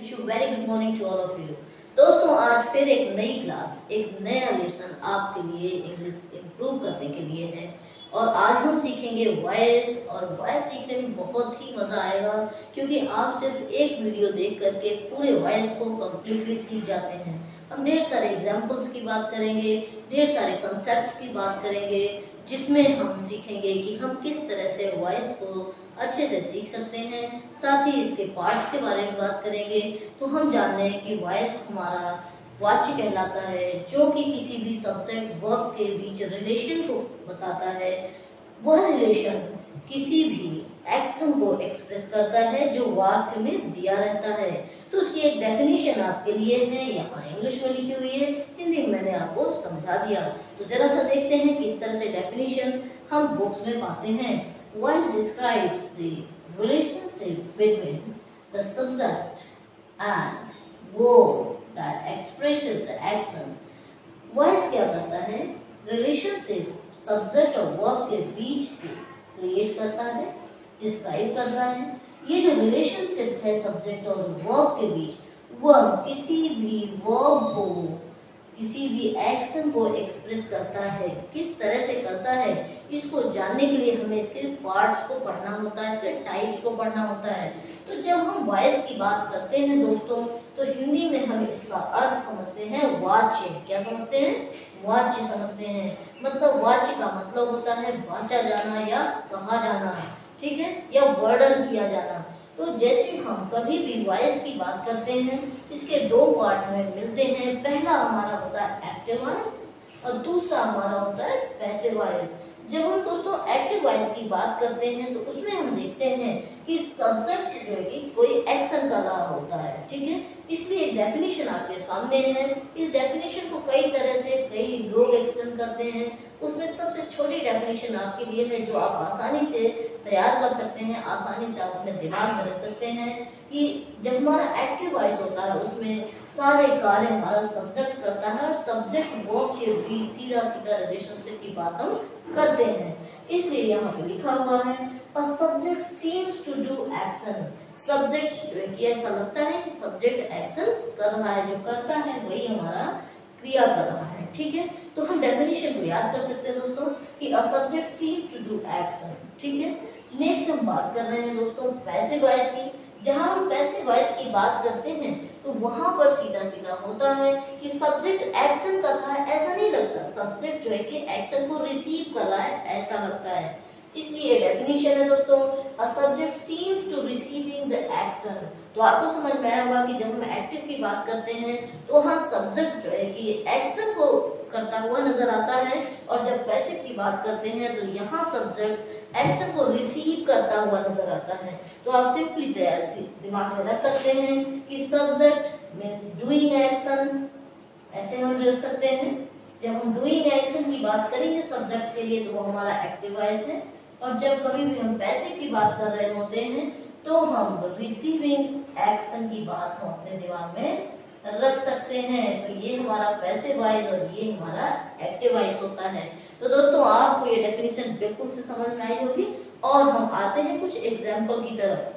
Wish you very good morning to all of you. दोस्तों, आज फिर एक नई क्लास, एक नया लेसन आपके लिए इंग्लिश इम्प्रूव करने के लिए है। और आज हम सीखेंगे वॉइस, और वॉइस सीखने में बहुत ही मजा आएगा क्योंकि आप सिर्फ एक वीडियो देख करके पूरे वॉइस को कम्प्लीटली सीख जाते हैं। हम ढेर सारे एग्जाम्पल्स की बात करेंगे, ढेर सारे कंसेप्ट की बात करेंगे, जिसमें हम सीखेंगे कि हम किस तरह से वॉइस को अच्छे से सीख सकते हैं। साथ ही इसके पार्ट्स के बारे में बात करेंगे। तो हम जान रहे हैं कि वॉइस हमारा वाच्य कहलाता है, जो कि किसी भी सब्जेक्ट वर्ब के बीच रिलेशन को बताता है। वह रिलेशन किसी भी एक्शन को एक्सप्रेस करता है जो वाक्य में दिया रहता है। तो उसकी एक डेफिनेशन आपके लिए है, यहाँ इंग्लिश में लिखी हुई है, हिंदी में मैंने आपको समझा दिया। तो जरा सा देखते हैं किस तरह से डेफिनेशन हम बुक्स में पाते हैं। Voice describes the relationship between the subject and verb that expresses the action. Voice क्या करता है? रिलेशनशिप सब्जेक्ट और वर्ब के बीच को क्रिएट करता है, डिस्क्राइब करता है। ये जो रिलेशनशिप है सब्जेक्ट और वर्ब के बीच, वह किसी भी वर्ब को, किसी भी एक्शन को एक्सप्रेस करता है। किस तरह से करता है, इसको जानने के लिए हमें इसके पार्ट्स को पढ़ना होता है, इसके टाइप्स को पढ़ना होता है। तो जब हम वॉइस की बात करते हैं दोस्तों, तो हिंदी में हम इसका अर्थ समझते हैं वाच्य। क्या समझते हैं? वाच्य समझते हैं। मतलब वाच्य का मतलब होता है वाचा जाना या कहा जाना, ठीक है, या वर्णन किया जाना। तो जैसे हम कभी भी वॉइस की बात करते हैं, इसके दो पार्ट में मिलते हैं। पहला हमारा होता है एक्टिव वॉइस और दूसरा हमारा होता है पैसिव वॉइस। जब हम दोस्तों एक्टिव वॉइस की बात करते हैं तो उसमें हम देखते हैं कि सब्जेक्ट जो है कि कोई एक्शन कर रहा होता है, ठीक है। इसलिए एक डेफिनेशन आपके सामने है। इस डेफिनेशन को कई तरह से कई लोग एक्सप्लेन करते हैं। उसमें सबसे छोटी डेफिनेशन आपके लिए है जो आप आसानी से तैयार कर सकते हैं, आसानी से आप अपने दिमाग में रख सकते हैं कि जब हमारा एक्टिव वॉइस होता है उसमें सारे कार्य हमारा सब्जेक्ट करता है और सब्जेक्ट वर्ब के बीच सीधा सीधा रिलेशनशिप की बात हम करते हैं। इसलिए यहाँ पे लिखा हुआ है a subject seems to do action। Subject जो है कि ऐसा लगता है कि सब्जेक्ट एक्शन कर रहा है, जो करता है वही हमारा क्रिया कर रहा है, ठीक है। तो हम डेफिनेशन को याद कर सकते हैं दोस्तों कि a subject seems to do action, ठीक है। नेक्स्ट हम बात कर रहे हैं दोस्तों पैसिव वॉइस की। जहां हम पैसिव वॉइस की बात करते हैं तो वहां पर सीधा सीधा होता है कि सब्जेक्ट एक्शन कर रहा है, ऐसा नहीं लगता। सब्जेक्ट जो है कि एक्शन को रिसीव कर रहा है, ऐसा लगता है। इसलिए डेफिनेशन है दोस्तों a subject seems to receiving the action। तो आपको समझ में आया होगा कि जब हम एक्टिव की बात करते हैं तो वहाँ सब्जेक्ट जो है कि एक्शन को करता हुआ नजर आता है, और जब पैसिव की बात करते हैं तो यहाँ सब्जेक्ट एक्शन को रिसीव करता हुआ नजर आता है। तो आप सिंपली दिमाग में रख सकते हैं कि सब्जेक्ट मींस डूइंग एक्शन, ऐसे हम रख सकते हैं। जब हम डूइंग एक्शन की बात करेंगे सब्जेक्ट के लिए तो वो हमारा एक्टिव वॉइस है, और जब कभी भी हम पैसिव की बात कर रहे होते हैं तो हम रिसीविंग एक्शन की बात हम अपने दिमाग में रख सकते हैं। तो ये हमारा पैसिव वॉइस और ये हमारा एक्टिव वॉइस होता है। तो दोस्तों, आपको ये डेफिनेशन बिल्कुल से समझ में आई होगी। और हम आते हैं कुछ एग्जाम्पल की तरफ।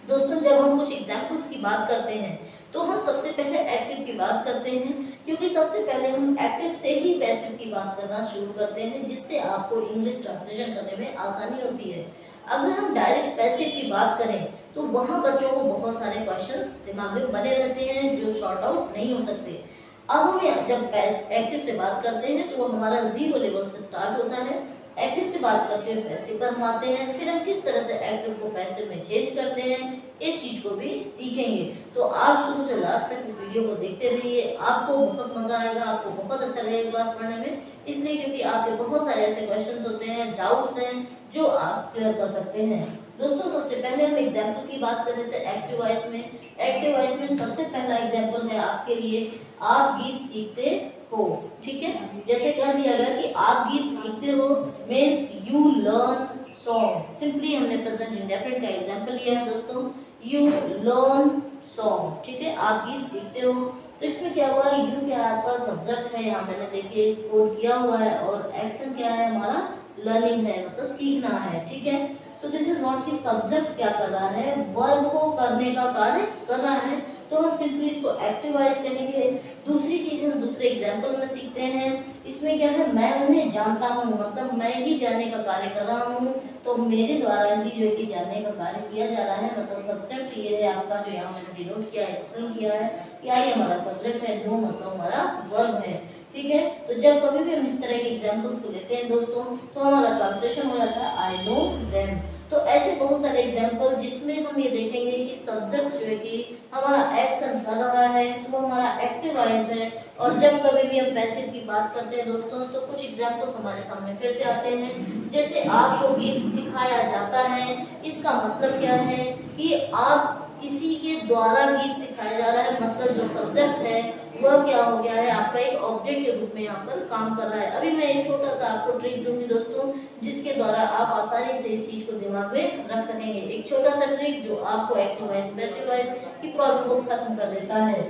दोस्तों, जब हम कुछ एग्जाम्पल्स की बात करते हैं तो हम सबसे पहले एक्टिव की बात करते हैं, क्योंकि सबसे पहले हम एक्टिव से ही पैसिव की बात करना शुरू करते हैं, जिससे आपको इंग्लिश ट्रांसलेशन करने में आसानी होती है। अगर हम डायरेक्ट पैसिव की बात करें तो वहां बच्चों को बहुत सारे क्वेश्चंस दिमाग में बने रहते हैं जो सॉर्ट आउट नहीं हो सकते। अब हमें जब एक्टिव से बात करते हैं तो वो हमारा 0 लेवल से स्टार्ट होता है। एक्टिव से बात करते हुए पैसिव पर हम आते हैं, फिर हम किस तरह से एक्टिव को पैसिव में चेंज करते हैं, इस चीज को भी सीखेंगे। तो आप शुरू से लास्ट तक इस वीडियो को देखते रहिए, आपको बहुत मजा आएगा, आपको बहुत अच्छा लगेगा क्लास पढ़ने में। इसलिए क्योंकि आपके बहुत सारे ऐसे क्वेश्चंस होते हैं, डाउट्स हैं जो आप क्लियर कर सकते हैं। दोस्तों, सबसे पहले हम एग्जाम्पल की बात कर रहे थे एक्टिव वॉइस में। एक्टिव वॉइस में सबसे पहला एग्जाम्पल है आपके लिए, आप गीत सीखते हो, ठीक है। जैसे कह दिया गया कि आप गीत सीखते हो means you learn song. Simply हमने प्रेजेंट इंडेफिनिट का एग्जाम्पल लिया है दोस्तों, यू लर्न सॉन्ग, ठीक है। आप गीत सीखते हो। तो इसमें क्या हुआ, यू क्या आपका सब्जेक्ट है, यहाँ मैंने देखिए कोड किया हुआ है, और एक्शन क्या है हमारा लर्निंग है, मतलब सीखना है, ठीक है। सो दिस इज नॉट कि सब्जेक्ट क्या कर रहा है, वर्ब को करने का कार्य कर रहा है, तो हम सिंपली इसको एक्टिव वॉइस कहेंगे। दूसरी चीज हम दूसरे एग्जांपल में सीखते हैं, इसमें क्या है, मैं उन्हें जानता हूँ, मतलब मैं ही जानने का कार्य कर रहा हूँ, तो मेरे द्वारा ही जो है कि जानने का कार्य किया जा रहा है, मतलब सब्जेक्ट ये है आपका जो यहाँ मैंने डिनोट किया है, एक्सप्लेन किया है, क्या ये हमारा सब्जेक्ट है, जो मतलब हमारा वर्ब है। ठीक है, तो जब कभी भी हम इस तरह के एग्जांपल्स को लेते हैं दोस्तों, तो हमारा ट्रांसलेशन हो जाता है आई नो देम। तो ऐसे बहुत सारे एग्जांपल जिसमें हम ये देखेंगे कि सब्जेक्ट जो है कि हमारा एक्शन कर रहा है, तो हमारा एक्टिव वॉइस है। और जब कभी भी हम पैसिव की बात करते हैं दोस्तों, तो कुछ एग्जांपल्स हमारे सामने फिर से आते हैं, जैसे आपको गीत सिखाया जाता है, इसका मतलब क्या है कि आप किसी के द्वारा गीत सिखाया जा रहा है, मतलब जो सब्जेक्ट है वह क्या हो गया है, आपका एक ऑब्जेक्ट के रूप में यहाँ पर काम कर रहा है। अभी मैं एक छोटा सा आपको ट्रिक दूंगी दोस्तों, जिसके द्वारा आप आसानी से इस चीज को दिमाग में रख सकेंगे। एक छोटा सा ट्रिक जो आपको एक्टिव वॉइस पैसिव वॉइस की प्रॉब्लम को खत्म कर देता है।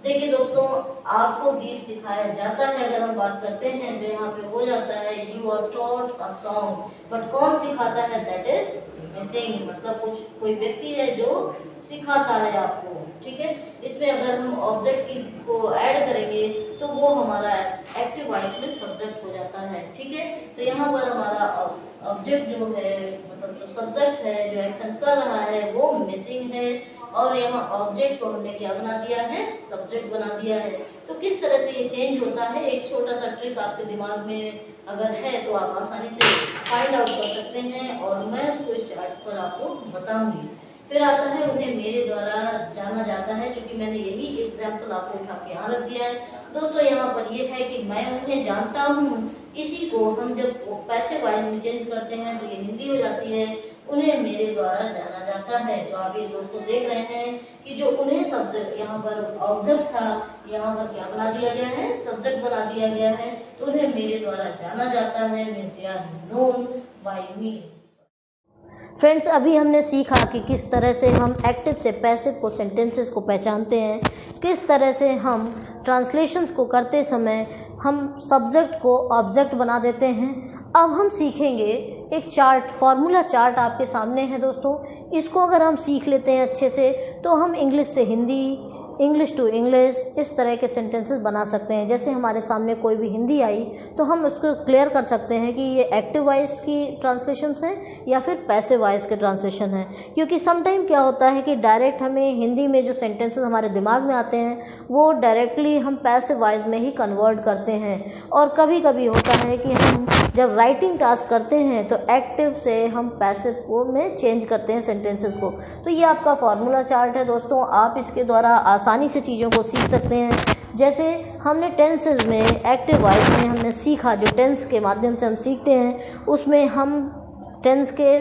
देखिए दोस्तों, आपको गीत सिखाया जाता है, अगर हम बात करते हैं तो यहाँ पे हो जाता है you are taught a song, but कौन सिखाता है, दैट इज मिसिंग, मतलब कुछ कोई व्यक्ति है जो सिखाता है आपको। ठीक है, इसमें अगर हम ऑब्जेक्ट की को ऐड करेंगे तो वो हमारा एक्टिव वॉइस में सब्जेक्ट हो जाता है। ठीक है, तो यहाँ पर हमारा ऑब्जेक्ट जो है, मतलब जो सब्जेक्ट है जो एक्शन कर रहा है वो मिसिंग है, और यहाँ ऑब्जेक्ट को हमने क्या बना दिया है, सब्जेक्ट बना दिया है। तो किस तरह से ये चेंज होता है, एक छोटा सा ट्रिक आपके दिमाग में अगर है तो आप आसानी से फाइंड आउट कर सकते हैं, और मैं उसको इस चार्ट पर आपको बताऊंगी। फिर आता है उन्हें मेरे द्वारा जाना जाता है, क्योंकि मैंने यही एग्जाम्पल आपको उठा के यहाँ रख दिया है दोस्तों। यहाँ पर ये है कि मैं उन्हें जानता हूँ, इसी को हम जब पैसिव वॉइस में चेंज करते हैं तो ये हिंदी हो जाती है, उन्हें मेरे द्वारा जाना जाता है। तो आप ये दोस्तों देख रहे हैं कि जो उन्हें शब्द यहाँ पर ऑब्जेक्ट था, यहाँ पर क्या बना दिया गया है, सब्जेक्ट बना दिया गया है। तो उन्हें मेरे द्वारा जाना जाता है, they are known by me. Friends, अभी हमने सीखा कि किस तरह से हम एक्टिव से पैसिव को, सेंटेंसेस को पहचानते हैं, किस तरह से हम ट्रांसलेशंस को करते समय हम सब्जेक्ट को ऑब्जेक्ट बना देते हैं। अब हम सीखेंगे एक चार्ट, फॉर्मूला चार्ट आपके सामने है दोस्तों। इसको अगर हम सीख लेते हैं अच्छे से तो हम इंग्लिश से हिंदी, इंग्लिश टू इंग्लिश इस तरह के सेंटेंसेस बना सकते हैं। जैसे हमारे सामने कोई भी हिंदी आई तो हम उसको क्लियर कर सकते हैं कि ये एक्टिव वॉइस की ट्रांसलेशंस हैं या फिर पैसिव वॉइस के ट्रांसलेशन हैं। क्योंकि समटाइम क्या होता है कि डायरेक्ट हमें हिंदी में जो सेंटेंसेस हमारे दिमाग में आते हैं वो डायरेक्टली हम पैसिव वॉइस में ही कन्वर्ट करते हैं, और कभी कभी होता है कि हम जब राइटिंग टास्क करते हैं तो एक्टिव से हम पैसिव को में चेंज करते हैं सेंटेंसेस को। तो ये आपका फॉर्मूला चार्ट है दोस्तों, आप इसके द्वारा आसानी से चीज़ों को सीख सकते हैं। जैसे हमने टेंसेस में, एक्टिव वॉइस में हमने सीखा, जो टेंस के माध्यम से हम सीखते हैं उसमें हम टेंस के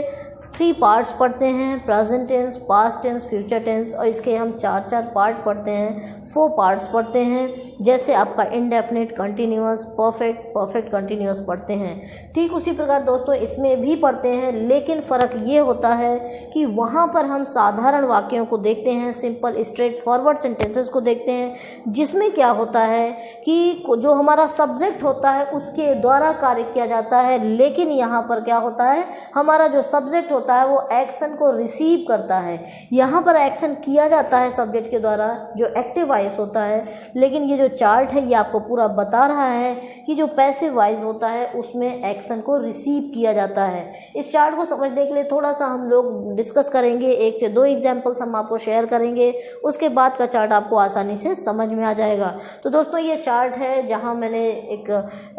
3 पार्ट्स पढ़ते हैं, present tense, past tense, future tense, और इसके हम 4 पार्ट पढ़ते हैं, 4 पार्ट्स पढ़ते हैं। जैसे आपका indefinite, continuous, perfect, perfect continuous पढ़ते हैं। ठीक उसी प्रकार दोस्तों इसमें भी पढ़ते हैं, लेकिन फ़र्क ये होता है कि वहाँ पर हम साधारण वाक्यों को देखते हैं, सिंपल स्ट्रेट फॉरवर्ड सेंटेंसेस को देखते हैं, जिसमें क्या होता है कि जो हमारा सब्जेक्ट होता है उसके द्वारा कार्य किया जाता है। लेकिन यहाँ पर क्या होता है, हमारा जो सब्जेक्ट होता है वो एक्शन को रिसीव करता है। यहाँ पर एक्शन किया जाता है सब्जेक्ट के द्वारा, जो एक्टिव वॉइस होता है। लेकिन ये जो चार्ट है ये आपको पूरा बता रहा है कि जो पैसिव वॉइस होता है उसमें एक्शन को रिसीव किया जाता है। इस चार्ट को समझने के लिए थोड़ा सा हम लोग डिस्कस करेंगे, 1 से 2 एग्जाम्पल्स हम आपको शेयर करेंगे, उसके बाद का चार्ट आपको आसानी से समझ में आ जाएगा। तो दोस्तों ये चार्ट है जहाँ मैंने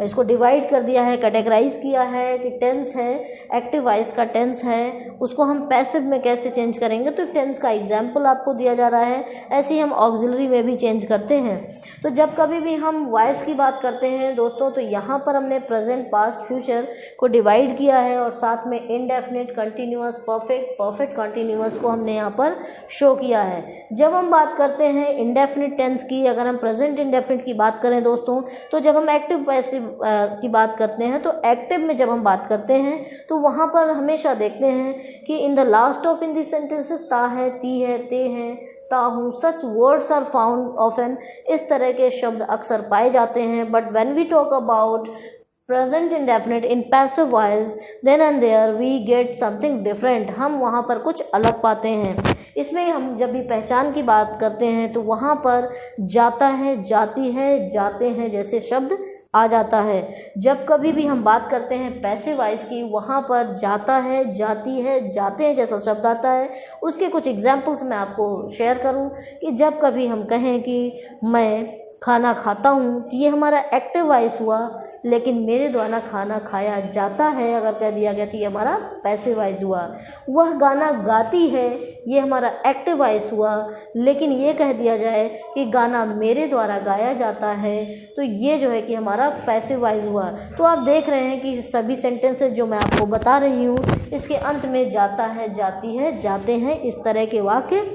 इसको डिवाइड कर दिया है, कैटेगराइज किया है कि टेंस है, एक्टिव वॉइस का टेंस है, उसको हम पैसिव में कैसे चेंज करेंगे। तो टेंस का एग्जाम्पल आपको दिया जा रहा है, ऐसे ही हम ऑक्सिलरी में भी चेंज करते हैं। तो जब कभी भी हम वॉइस की बात करते हैं दोस्तों, तो यहाँ पर हमने प्रेजेंट, पास्ट, फ्यूचर को डिवाइड किया है, और साथ में indefinite, continuous, perfect, perfect continuous को हमने यहाँ पर शो किया है। जब हम बात करते हैं इंडेफिनिट टेंस की, अगर हम प्रेजेंट इंडेफिनिट की बात करें दोस्तों, तो जब हम एक्टिव पैसिव की बात करते हैं, तो एक्टिव में जब हम बात करते हैं तो वहाँ पर हमेशा देखते हैं कि in the last of in this sentences ता है, ती है, ते हैं, ताहू, such words are found often, इस तरह के शब्द अक्सर पाए जाते हैं। But when we talk about present indefinite in passive voice, then and there we get something different, हम वहाँ पर कुछ अलग पाते हैं। इसमें हम जब भी पहचान की बात करते हैं तो वहाँ पर जाता है, जाती है, जाते हैं जैसे शब्द आ जाता है। जब कभी भी हम बात करते हैं पैसिव वॉइस की, वहाँ पर जाता है, जाती है, जाते हैं जैसा शब्द आता है। उसके कुछ एग्जाम्पल्स मैं आपको शेयर करूँ कि जब कभी हम कहें कि मैं खाना खाता हूँ, तो ये हमारा एक्टिव वॉइस हुआ, लेकिन मेरे द्वारा खाना खाया जाता है अगर कह दिया गया तो ये हमारा पैसिव वॉइस हुआ। वह गाना गाती है, ये हमारा एक्टिव वॉइस हुआ, लेकिन ये कह दिया जाए कि गाना मेरे द्वारा गाया जाता है, तो ये जो है कि हमारा पैसिव वॉइस हुआ। तो आप देख रहे हैं कि सभी सेंटेंसेस जो मैं आपको बता रही हूँ, इसके अंत में जाता है, जाती है, जाते हैं, इस तरह के वाक्य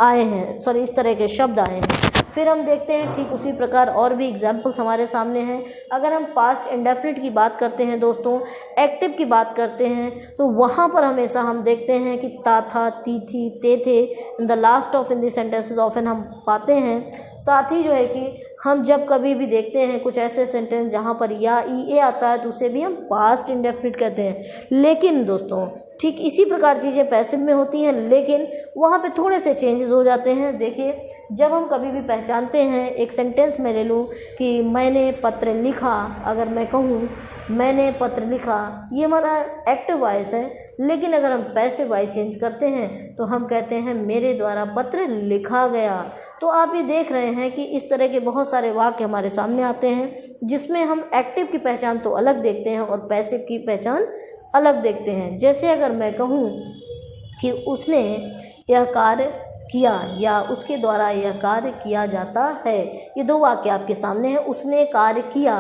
आए हैं, सॉरी इस तरह के शब्द आए हैं। फिर हम देखते हैं ठीक उसी प्रकार और भी एग्जाम्पल्स हमारे सामने हैं। अगर हम पास्ट इंडेफिनिट की बात करते हैं दोस्तों, एक्टिव की बात करते हैं, तो वहाँ पर हमेशा हम देखते हैं कि ता था, ती थी, ते थे इन the last of in the sentences often हम पाते हैं। साथ ही जो है कि हम जब कभी भी देखते हैं कुछ ऐसे सेंटेंस जहाँ पर या ई ए आता है तो उसे भी हम पास्ट इंडेफिनिट कहते हैं। लेकिन दोस्तों ठीक इसी प्रकार चीज़ें पैसिव में होती हैं, लेकिन वहाँ पे थोड़े से चेंजेस हो जाते हैं। देखिए, जब हम कभी भी पहचानते हैं, एक सेंटेंस में ले लूँ कि मैंने पत्र लिखा, अगर मैं कहूँ मैंने पत्र लिखा, ये हमारा एक्टिव वॉइस है, लेकिन अगर हम पैसिव वॉइस चेंज करते हैं तो हम कहते हैं मेरे द्वारा पत्र लिखा गया। तो आप ये देख रहे हैं कि इस तरह के बहुत सारे वाक्य हमारे सामने आते हैं जिसमें हम एक्टिव की पहचान तो अलग देखते हैं और पैसिव की पहचान अलग देखते हैं। जैसे अगर मैं कहूँ कि उसने यह कार्य किया या उसके द्वारा यह कार्य किया जाता है, ये दो वाक्य आपके सामने हैं। उसने कार्य किया,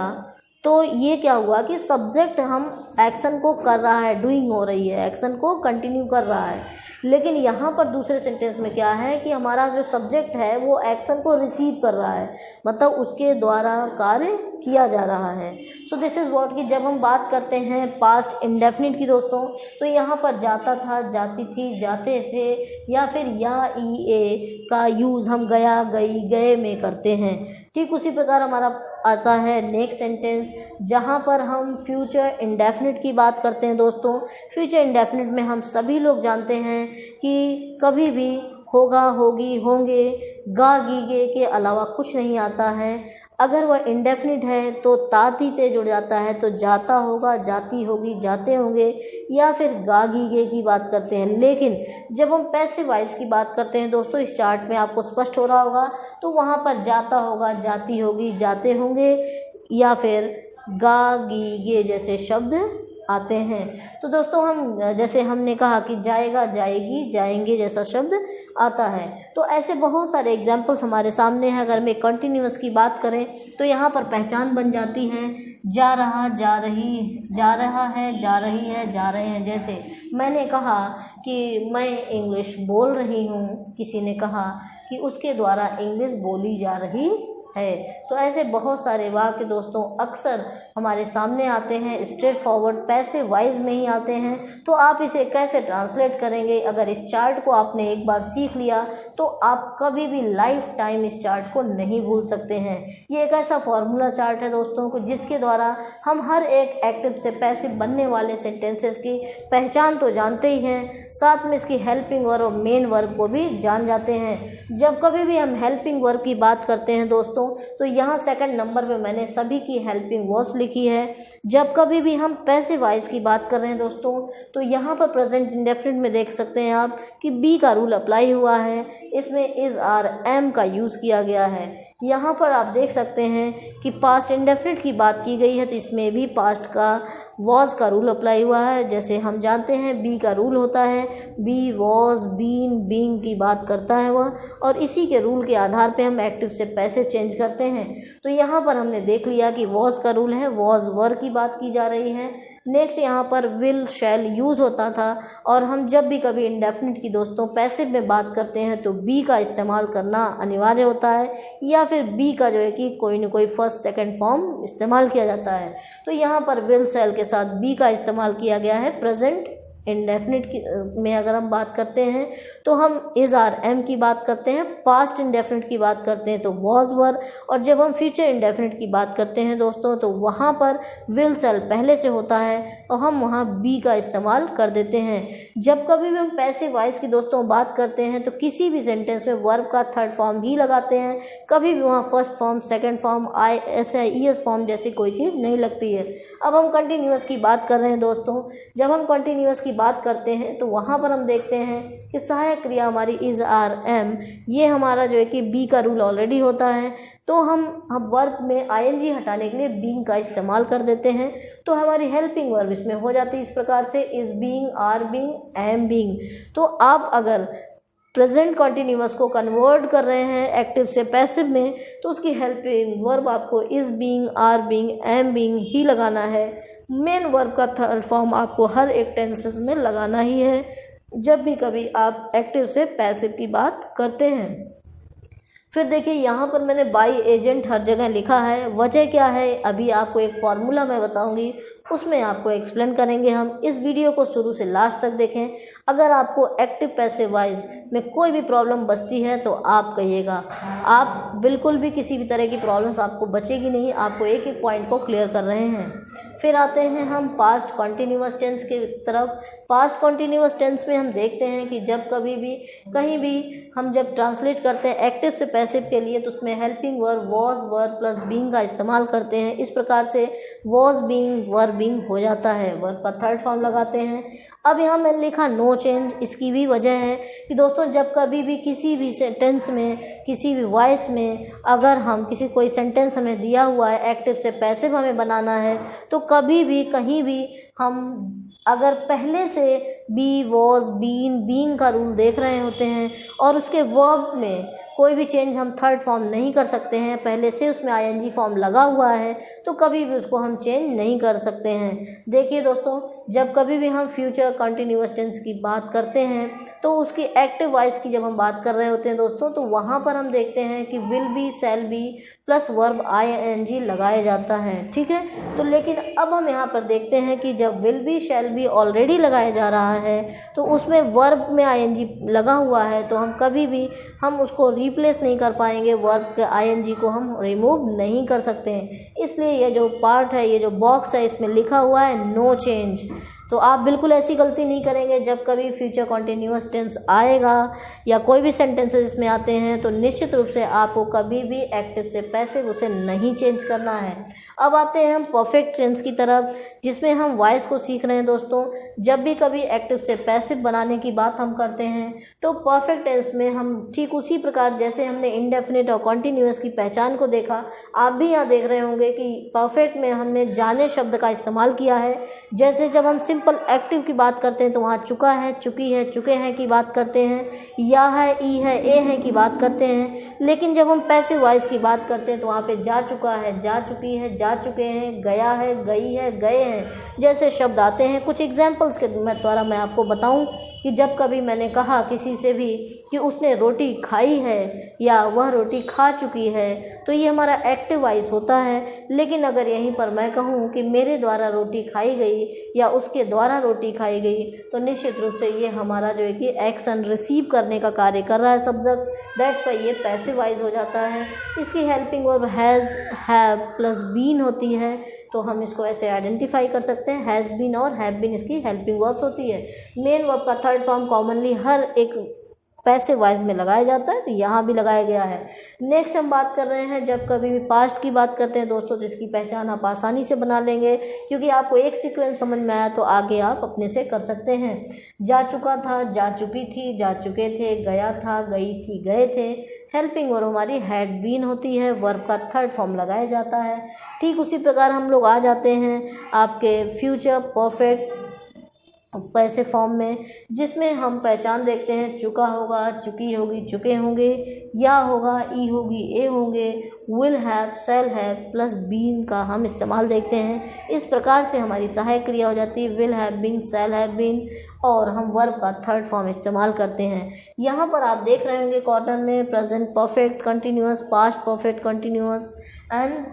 तो ये क्या हुआ कि सब्जेक्ट हम एक्शन को कर रहा है, डूइंग हो रही है, एक्शन को कंटिन्यू कर रहा है। लेकिन यहाँ पर दूसरे सेंटेंस में क्या है कि हमारा जो सब्जेक्ट है वो एक्शन को रिसीव कर रहा है, मतलब उसके द्वारा कार्य किया जा रहा है। सो दिस इज़ व्हाट कि जब हम बात करते हैं पास्ट इंडेफिनिट की दोस्तों, तो यहाँ पर जाता था, जाती थी, जाते थे, या फिर या ई ए का यूज़ हम गया, गई, गए में करते हैं। ठीक उसी प्रकार हमारा आता है नेक्स्ट सेंटेंस जहाँ पर हम फ्यूचर इंडेफिनिट की बात करते हैं दोस्तों। फ्यूचर इंडेफिनिट में हम सभी लोग जानते हैं कि कभी भी होगा, होगी, होंगे, गा, गीगे के अलावा कुछ नहीं आता है। अगर वह इंडेफिनिट है तो ताती ते जुड़ जाता है, तो जाता होगा, जाती होगी, जाते होंगे, या फिर गा, गीगे की बात करते हैं। लेकिन जब हम पैसिव वॉइस की बात करते हैं दोस्तों, इस चार्ट में आपको स्पष्ट हो रहा होगा, तो वहाँ पर जाता होगा, जाती होगी, जाते होंगे, या फिर गा, गीगे जैसे शब्द आते हैं। तो दोस्तों हम जैसे हमने कहा कि जाएगा, जाएगी, जाएंगे जैसा शब्द आता है। तो ऐसे बहुत सारे एग्जाम्पल्स हमारे सामने हैं। अगर मैं कंटिन्यूअस की बात करें तो यहाँ पर पहचान बन जाती है जा रहा, जा रही, जा रहा है, जा रही है, जा रहे हैं। जैसे मैंने कहा कि मैं इंग्लिश बोल रही हूँ, किसी ने कहा कि उसके द्वारा इंग्लिश बोली जा रही है। तो ऐसे बहुत सारे वाक्य दोस्तों अक्सर हमारे सामने आते हैं, स्ट्रेट फॉरवर्ड पैसिव वॉइस में ही आते हैं। तो आप इसे कैसे ट्रांसलेट करेंगे? अगर इस चार्ट को आपने एक बार सीख लिया तो आप कभी भी लाइफ टाइम इस चार्ट को नहीं भूल सकते हैं। ये एक ऐसा फॉर्मूला चार्ट है दोस्तों को जिसके द्वारा हम हर एक एक्टिव से पैसिव बनने वाले सेंटेंसेस की पहचान तो जानते ही हैं, साथ में इसकी हेल्पिंग वर्ब और मेन वर्ब को भी जान जाते हैं। जब कभी भी हम हेल्पिंग वर्ब की बात करते हैं दोस्तों, तो यहाँ सेकंड नंबर पे मैंने सभी की हेल्पिंग वर्ब्स लिखी है। जब कभी भी हम पैसिव वॉइस की बात कर रहे हैं दोस्तों, तो यहाँ पर प्रेजेंट इंडेफिनिट में देख सकते हैं आप कि बी का रूल अप्लाई हुआ है। इसमें इज, आर, एम का यूज़ किया गया है। यहाँ पर आप देख सकते हैं कि पास्ट इंडेफिनिट की बात की गई है, तो इसमें भी पास्ट का वॉज का रूल अप्लाई हुआ है। जैसे हम जानते हैं बी का रूल होता है बी, वॉज, बीन, बीइंग की बात करता है वह, और इसी के रूल के आधार पे हम एक्टिव से पैसिव चेंज करते हैं। तो यहाँ पर हमने देख लिया कि वॉज का रूल है, वॉज वर की बात की जा रही है। नेक्स्ट यहाँ पर विल, शैल यूज़ होता था, और हम जब भी कभी इंडेफिनिट की दोस्तों पैसिव में बात करते हैं तो बी का इस्तेमाल करना अनिवार्य होता है, या फिर बी का जो है कि कोई न कोई फर्स्ट सेकंड फॉर्म इस्तेमाल किया जाता है। तो यहाँ पर विल, शैल के साथ बी का इस्तेमाल किया गया है प्रेजेंट इंडेफिनिट की में अगर हम बात करते हैं तो हम इज आर एम की बात करते हैं, पास्ट इंडेफिनिट की बात करते हैं तो वॉज वर, और जब हम फ्यूचर इंडेफिनिट की बात करते हैं दोस्तों तो वहाँ पर विल सेल पहले से होता है और हम वहाँ बी का इस्तेमाल कर देते हैं। जब कभी भी हम पैसिव वॉइस की दोस्तों बात करते हैं तो किसी भी सेंटेंस में वर्ब का थर्ड फॉर्म ही लगाते हैं, कभी भी वहाँ first form, second form, S form जैसी कोई चीज़ नहीं लगती है। अब हम कंटिन्यूअस की बात कर रहे हैं दोस्तों। जब हम कंटिन्यूअस की बात करते हैं तो वहाँ पर हम देखते हैं कि सहायक क्रिया हमारी इज आर एम, ये हमारा जो है कि बी का रूल ऑलरेडी होता है, तो हम वर्ब में आईएनजी हटाने के लिए बीइंग का इस्तेमाल कर देते हैं, तो हमारी हेल्पिंग वर्ब इसमें हो जाती है इस प्रकार से is being, are being, am being. तो आप अगर प्रेजेंट कॉन्टिन्यूअस को कन्वर्ट कर रहे हैं एक्टिव से पैसिव में तो उसकी हेल्पिंग वर्ब आपको is being, are being, am being ही लगाना है। मेन वर्ब का थर्ड फॉर्म आपको हर एक टेंसेस में लगाना ही है जब भी कभी आप एक्टिव से पैसिव की बात करते हैं। फिर देखिए यहाँ पर मैंने बाई एजेंट हर जगह लिखा है, वजह क्या है अभी आपको एक फॉर्मूला मैं बताऊंगी, उसमें आपको एक्सप्लेन करेंगे हम। इस वीडियो को शुरू से लास्ट तक देखें। अगर आपको एक्टिव पैसिव वॉइस में कोई भी प्रॉब्लम बचती है तो आप कहिएगा, आप बिल्कुल भी किसी भी तरह की प्रॉब्लम्स आपको बचेगी नहीं, आपको एक एक पॉइंट को क्लियर कर रहे हैं। फिर आते हैं हम पास्ट कॉन्टिन्यूअस टेंस की तरफ। पास्ट कॉन्टिन्यूअस टेंस में हम देखते हैं कि जब कभी भी कहीं भी हम जब ट्रांसलेट करते हैं एक्टिव से पैसिव के लिए तो उसमें helping verb was were plus being का इस्तेमाल करते हैं। इस प्रकार से वॉज बीइंग, वर बीइंग हो जाता है, वर्ब का थर्ड फॉर्म लगाते हैं। अब यहाँ मैंने लिखा नो चेंज, इसकी भी वजह है कि दोस्तों जब कभी भी किसी भी सेंटेंस में, किसी भी वॉइस में अगर हम कोई सेंटेंस हमें दिया हुआ है एक्टिव से पैसिव हमें बनाना है तो कभी भी कहीं भी हम अगर पहले से बी, वॉज, बीन, बीइंग का रूल देख रहे होते हैं और उसके वर्ब में कोई भी चेंज हम थर्ड फॉर्म नहीं कर सकते हैं, पहले से उसमें आईएनजी फॉर्म लगा हुआ है तो कभी भी उसको हम चेंज नहीं कर सकते हैं। देखिए दोस्तों जब कभी भी हम फ्यूचर कंटिन्यूअस टेंस की बात करते हैं तो उसकी एक्टिव वॉइस की जब हम बात कर रहे होते हैं दोस्तों तो वहाँ पर हम देखते हैं कि will be, shall be plus verb ING लगाया जाता है, ठीक है। तो लेकिन अब हम यहाँ पर देखते हैं कि जब will be, shall B already लगाया जा रहा है तो उसमें वर्ब में आईएनजी लगा हुआ है तो हम कभी भी हम उसको रिप्लेस नहीं कर पाएंगे, वर्ब के आईएनजी को हम रिमूव नहीं कर सकते हैं। इसलिए ये जो पार्ट है, ये जो बॉक्स है, इसमें लिखा हुआ है नो चेंज। तो आप बिल्कुल ऐसी गलती नहीं करेंगे जब कभी फ्यूचर कॉन्टिन्यूअस टेंस आएगा या कोई भी सेंटेंसेस इसमें आते हैं तो निश्चित रूप से आपको कभी भी एक्टिव से पैसिव उसे नहीं चेंज करना है। अब आते हैं हम परफेक्ट टेंस की तरफ जिसमें हम वॉइस को सीख रहे हैं दोस्तों। जब भी कभी एक्टिव से पैसिव बनाने की बात हम करते हैं तो परफेक्ट टेंस में हम ठीक उसी प्रकार जैसे हमने इंडेफिनिट और कॉन्टिन्यूअस की पहचान को देखा, आप भी यहाँ देख रहे होंगे कि परफेक्ट में हमने जाने शब्द का इस्तेमाल किया है। जैसे जब हम सिंपल एक्टिव की बात करते हैं तो वहाँ चुका है, चुकी है, चुके हैं की बात करते हैं, या है, ई है, ए है की बात करते हैं। लेकिन जब हम पैसिव वॉइस की बात करते हैं तो वहाँ पे जा चुका है, जा चुकी है, जा चुके हैं, गया है, गई है, गए हैं जैसे शब्द आते हैं। कुछ एग्जाम्पल्स के द्वारा मैं आपको बताऊं कि जब कभी मैंने कहा किसी से भी कि उसने रोटी खाई है या वह रोटी खा चुकी है तो ये हमारा एक्टिव वॉइस होता है। लेकिन अगर यहीं पर मैं कहूँ कि मेरे द्वारा रोटी खाई गई या उसके द्वारा रोटी खाई गई तो निश्चित रूप से ये हमारा जो है कि एक्शन रिसीव करने का कार्य कर रहा है सब्जेक्ट, दैट्स वाई ये पैसिव वॉइस हो जाता है। इसकी helping verb has, have plus been होती है तो हम इसको ऐसे आइडेंटिफाई कर सकते हैं, हैज़ बीन और हैव बीन इसकी हेल्पिंग वर्ब्स होती है। मेन वर्ब का थर्ड फॉर्म कॉमनली हर एक पैसिव वॉइस में लगाया जाता है तो यहाँ भी लगाया गया है। नेक्स्ट हम बात कर रहे हैं जब कभी भी पास्ट की बात करते हैं दोस्तों तो इसकी पहचान आप आसानी से बना लेंगे क्योंकि आपको एक सीक्वेंस समझ में आया तो आगे आप अपने से कर सकते हैं। जा चुका था, जा चुकी थी, जा चुके थे, गया था, गई थी, गए थे। हेल्पिंग वर्ब हमारी हैड बीन होती है, वर्ब का थर्ड फॉर्म लगाया जाता है। ठीक उसी प्रकार हम लोग आ जाते हैं आपके फ्यूचर परफेक्ट पैसे फॉर्म में जिसमें हम पहचान देखते हैं चुका होगा, चुकी होगी, चुके होंगे, या होगा, ई होगी, ए होंगे, will have, shall have plus been का हम इस्तेमाल देखते हैं। इस प्रकार से हमारी सहायक क्रिया हो जाती है will have been, shall have been और हम वर्ब का थर्ड फॉर्म इस्तेमाल करते हैं। यहाँ पर आप देख रहे होंगे कॉर्नर में present perfect continuous, past perfect continuous and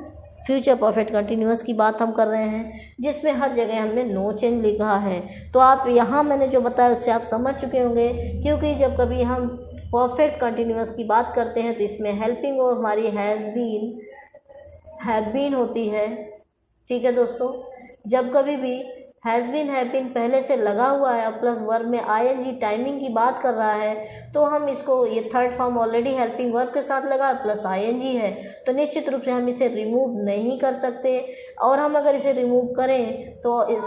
future perfect continuous की बात हम कर रहे हैं, जिसमें हर जगह हमने नो चेंज लिखा है। तो आप यहाँ मैंने जो बताया उससे आप समझ चुके होंगे, क्योंकि जब कभी हम परफेक्ट कंटिन्यूअस की बात करते हैं तो इसमें हेल्पिंग और हमारी हैव बीन होती है। ठीक है दोस्तों, जब कभी भी हैज़ बीन हैव बीन पहले से लगा हुआ है और प्लस वर्ब में आईएनजी टाइमिंग की बात कर रहा है, तो हम इसको, ये third form already helping verb के साथ लगा प्लस आईएनजी है, तो निश्चित रूप से हम इसे रिमूव नहीं कर सकते। और हम अगर इसे रिमूव करें तो इस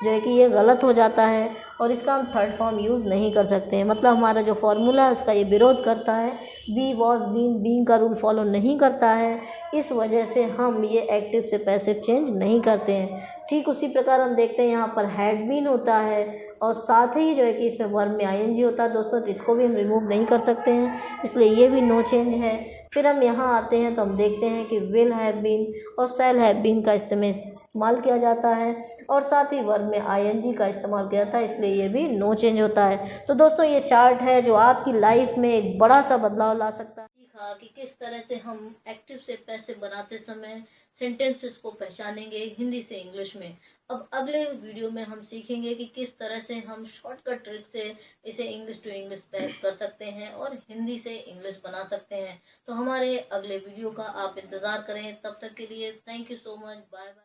जो है कि ये गलत हो जाता है और इसका हम थर्ड फॉर्म यूज़ नहीं कर सकते हैं। मतलब हमारा जो फॉर्मूला है उसका ये विरोध करता है, बी वॉज बीन बीइंग का रूल फॉलो नहीं करता है। इस वजह से हम ये एक्टिव से पैसिव चेंज नहीं करते हैं। ठीक उसी प्रकार हम देखते हैं यहाँ पर हैड बीन होता है और साथ ही जो है कि इसमें वर्ब में आईएनजी होता है दोस्तों, तो इसको भी हम रिमूव नहीं कर सकते हैं, इसलिए ये भी नो चेंज है। फिर हम यहाँ आते हैं तो हम देखते हैं कि विल हैव बीन और शैल हैव बीन का इस्तेमाल किया जाता है और साथ ही वर्ब में आईएनजी का इस्तेमाल किया जाता है, इसलिए ये भी नो चेंज होता है। तो दोस्तों ये चार्ट है जो आपकी लाइफ में एक बड़ा सा बदलाव ला सकता है। सीखा कि किस तरह से हम एक्टिव से पैसिव बनाते समय सेंटेंसेस को पहचानेंगे हिंदी से इंग्लिश में। अब अगले वीडियो में हम सीखेंगे कि किस तरह से हम शॉर्टकट ट्रिक से इसे इंग्लिश टू इंग्लिश कर सकते हैं और हिंदी से इंग्लिश बना सकते हैं। तो हमारे अगले वीडियो का आप इंतज़ार करें, तब तक के लिए thank you so much, bye bye.